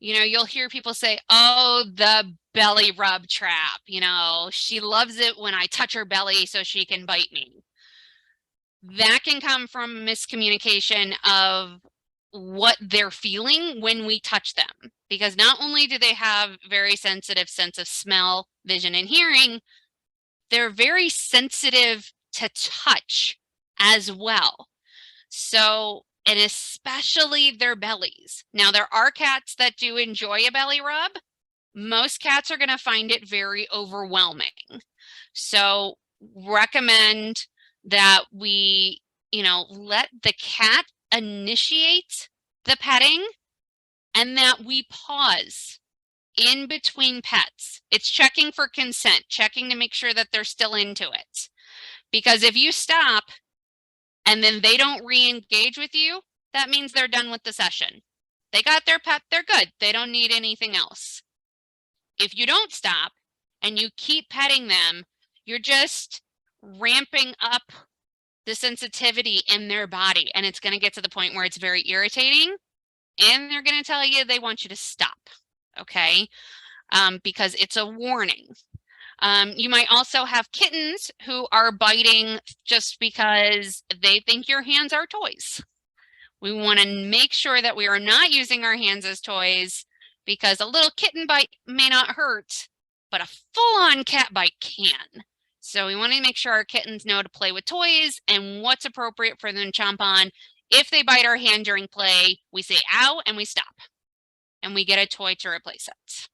you know, you'll hear people say, oh, the belly rub trap, you know, she loves it when I touch her belly so she can bite me. That can come from miscommunication of what they're feeling when we touch them, because not only do they have very sensitive sense of smell, vision, and hearing, they're very sensitive to touch as well. So, and especially their bellies. Now, there are cats that do enjoy a belly rub. Most cats are going to find it very overwhelming. So recommend that we, you know, let the cat initiate the petting, and that we pause in between pets. It's checking for consent, checking to make sure that they're still into it. Because if you stop and then they don't re-engage with you, that means they're done with the session. They got their pet, they're good. They don't need anything else. If you don't stop and you keep petting them, you're just ramping up the sensitivity in their body, and it's going to get to the point where it's very irritating, and they're going to tell you they want you to stop, okay? Because it's a warning. You might also have kittens who are biting just because they think your hands are toys. We want to make sure that we are not using our hands as toys, because a little kitten bite may not hurt, but a full-on cat bite can. So we want to make sure our kittens know to play with toys and what's appropriate for them to chomp on. If they bite our hand during play, we say ow and we stop, and we get a toy to replace it.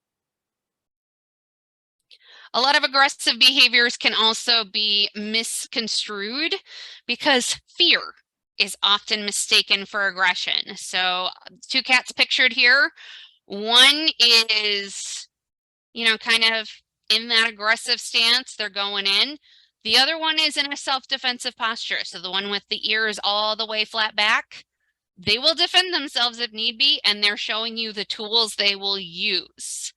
A lot of aggressive behaviors can also be misconstrued because fear is often mistaken for aggression. So 2 cats pictured here. One is, you know, kind of in that aggressive stance, they're going in. The other one is in a self-defensive posture. So the one with the ears all the way flat back, they will defend themselves if need be, and they're showing you the tools they will use.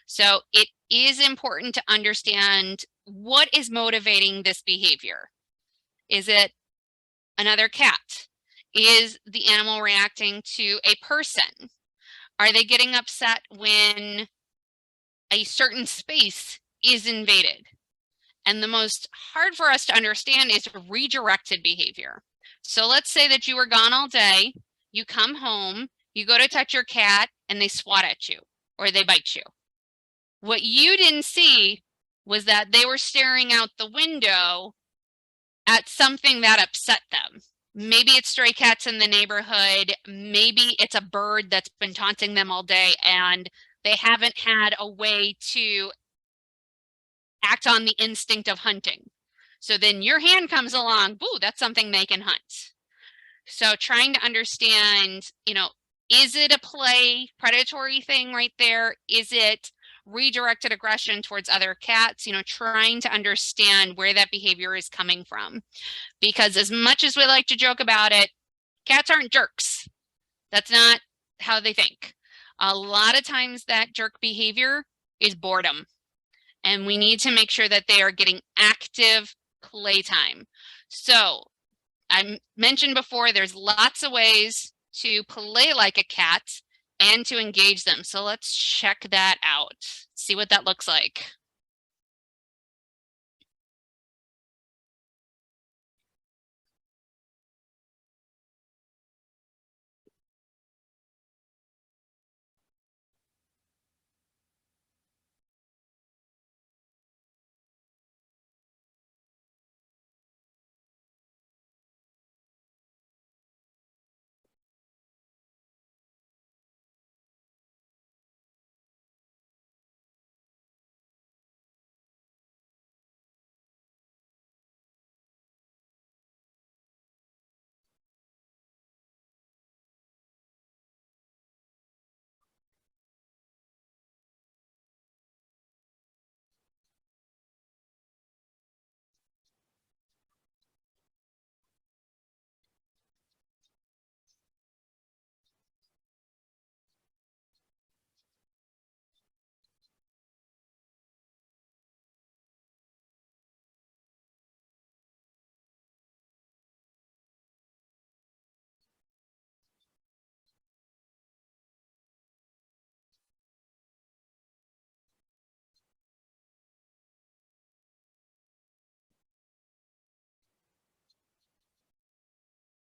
So it is important to understand what is motivating this behavior. Is it another cat? Is the animal reacting to a person? Are they getting upset when a certain space is invaded? And the most hard for us to understand is redirected behavior. So let's say that you were gone all day, you come home, you go to touch your cat, and they swat at you or they bite you. What you didn't see was that they were staring out the window at something that upset them. Maybe it's stray cats in the neighborhood. Maybe it's a bird that's been taunting them all day and they haven't had a way to act on the instinct of hunting. So then your hand comes along, boo, that's something they can hunt. So trying to understand, you know, is it a play predatory thing right there? Is it redirected aggression towards other cats, trying to understand where that behavior is coming from. Because as much as we like to joke about it, cats aren't jerks. That's not how they think. A lot of times that jerk behavior is boredom. And we need to make sure that they are getting active playtime. So I mentioned before, there's lots of ways to play like a cat and to engage them. So let's check that out, see what that looks like.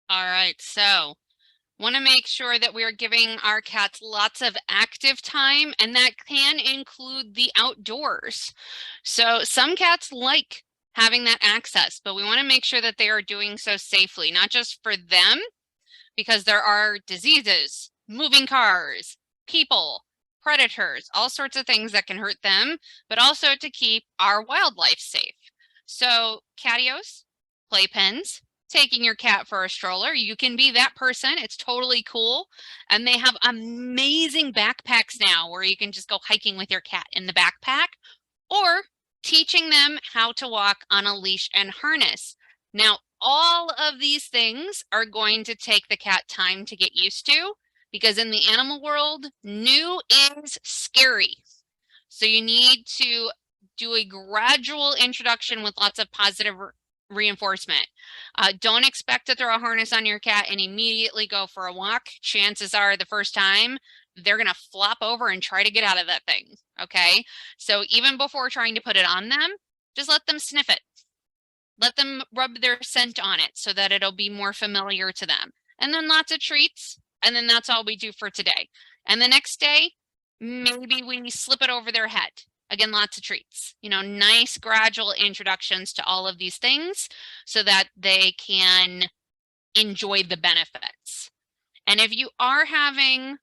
All right, so want to make sure that we are giving our cats lots of active time, and that can include the outdoors. So some cats like having that access, but we want to make sure that they are doing so safely, not just for them, because there are diseases, moving cars, people, predators, all sorts of things that can hurt them, but also to keep our wildlife safe. So catios, playpens, taking your cat for a stroller. You can be that person. It's totally cool. And they have amazing backpacks now where you can just go hiking with your cat in the backpack, or teaching them how to walk on a leash and harness. Now, all of these things are going to take the cat time to get used to, because in the animal world, new is scary. So you need to do a gradual introduction with lots of positive reinforcement. Don't expect to throw a harness on your cat and immediately go for a walk. Chances are the first time they're going to flop over and try to get out of that thing. Okay. So even before trying to put it on them, just let them sniff it. Let them rub their scent on it so that it'll be more familiar to them. And then lots of treats. And then that's all we do for today. And the next day, maybe we slip it over their head. Again, lots of treats, nice gradual introductions to all of these things so that they can enjoy the benefits. And if you are having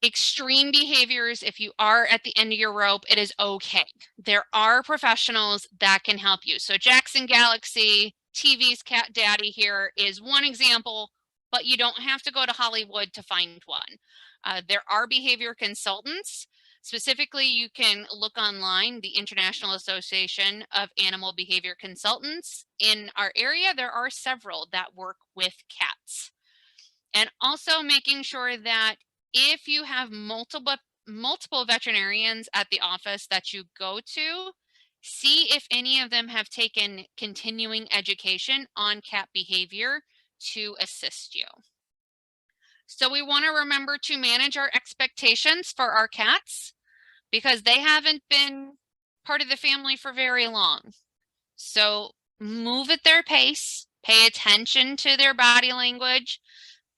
extreme behaviors, if you are at the end of your rope, it is okay. There are professionals that can help you. So Jackson Galaxy, TV's Cat Daddy here is one example, but you don't have to go to Hollywood to find one. There are behavior consultants. Specifically, you can look online, the International Association of Animal Behavior Consultants. In our area, there are several that work with cats. And also making sure that if you have multiple veterinarians at the office that you go to, see if any of them have taken continuing education on cat behavior to assist you. So we want to remember to manage our expectations for our cats, because they haven't been part of the family for very long. So move at their pace, pay attention to their body language,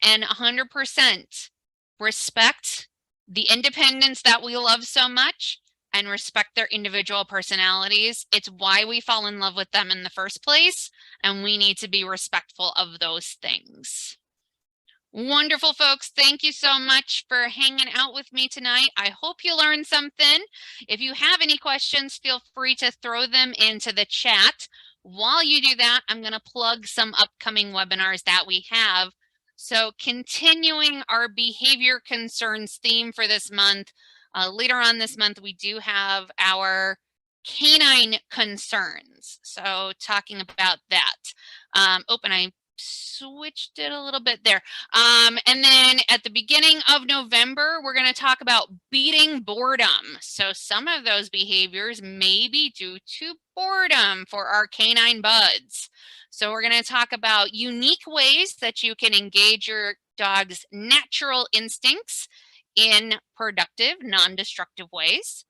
and 100% respect the independence that we love so much, and respect their individual personalities. It's why we fall in love with them in the first place, and we need to be respectful of those things. Wonderful, folks. Thank you so much for hanging out with me tonight. I hope you learned something. If you have any questions, feel free to throw them into the chat. While you do that, I'm going to plug some upcoming webinars that we have. So continuing our behavior concerns theme for this month, Later on this month, we do have our canine concerns. So talking about that. And I switched it a little bit there. And then at the beginning of November, we're going to talk about beating boredom. So some of those behaviors may be due to boredom for our canine buds. So we're going to talk about unique ways that you can engage your dog's natural instincts in productive, non-destructive ways.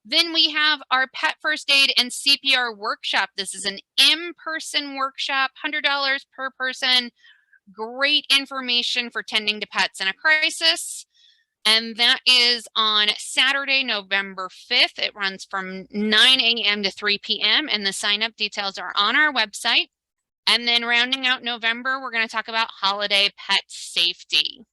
Then we have our pet first aid and CPR workshop. This is an in-person workshop, $100 per person. Great information for tending to pets in a crisis. And that is on Saturday, November 5th. It runs from 9 a.m. to 3 p.m. and the sign-up details are on our website. And then rounding out November, we're going to talk about holiday pet safety.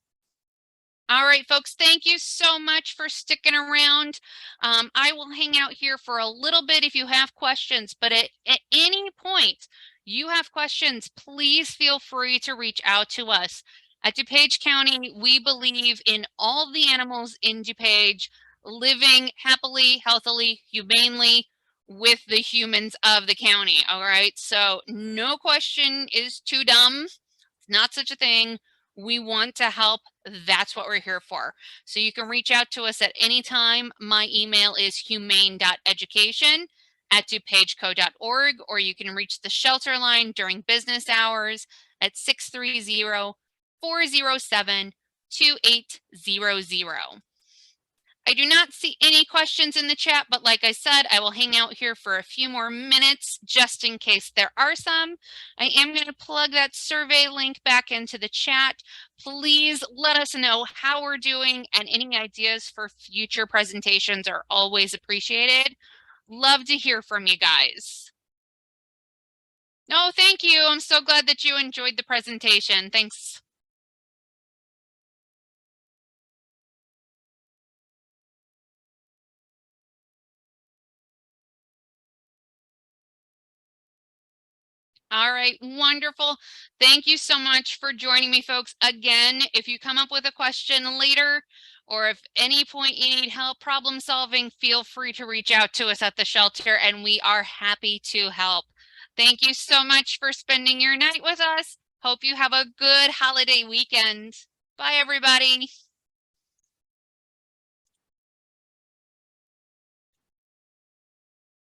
All right, folks, thank you so much for sticking around. I will hang out here for a little bit if you have questions, but at any point you have questions, please feel free to reach out to us. At DuPage County, we believe in all the animals in DuPage living happily, healthily, humanely with the humans of the county, all right? So no question is too dumb. It's not such a thing. We want to help. That's what we're here for. So you can reach out to us at any time. My email is humane.education@dupageco.org, or you can reach the shelter line during business hours at 630-407-2800. I do not see any questions in the chat, but like I said, I will hang out here for a few more minutes just in case there are some. I am going to plug that survey link back into the chat. Please let us know how we're doing, and any ideas for future presentations are always appreciated. Love to hear from you guys. No, thank you. I'm so glad that you enjoyed the presentation. Thanks. All right, wonderful. Thank you so much for joining me, folks. Again, if you come up with a question later, or if any point you need help problem solving, feel free to reach out to us at the shelter and we are happy to help. Thank you so much for spending your night with us. Hope you have a good holiday weekend. Bye, everybody.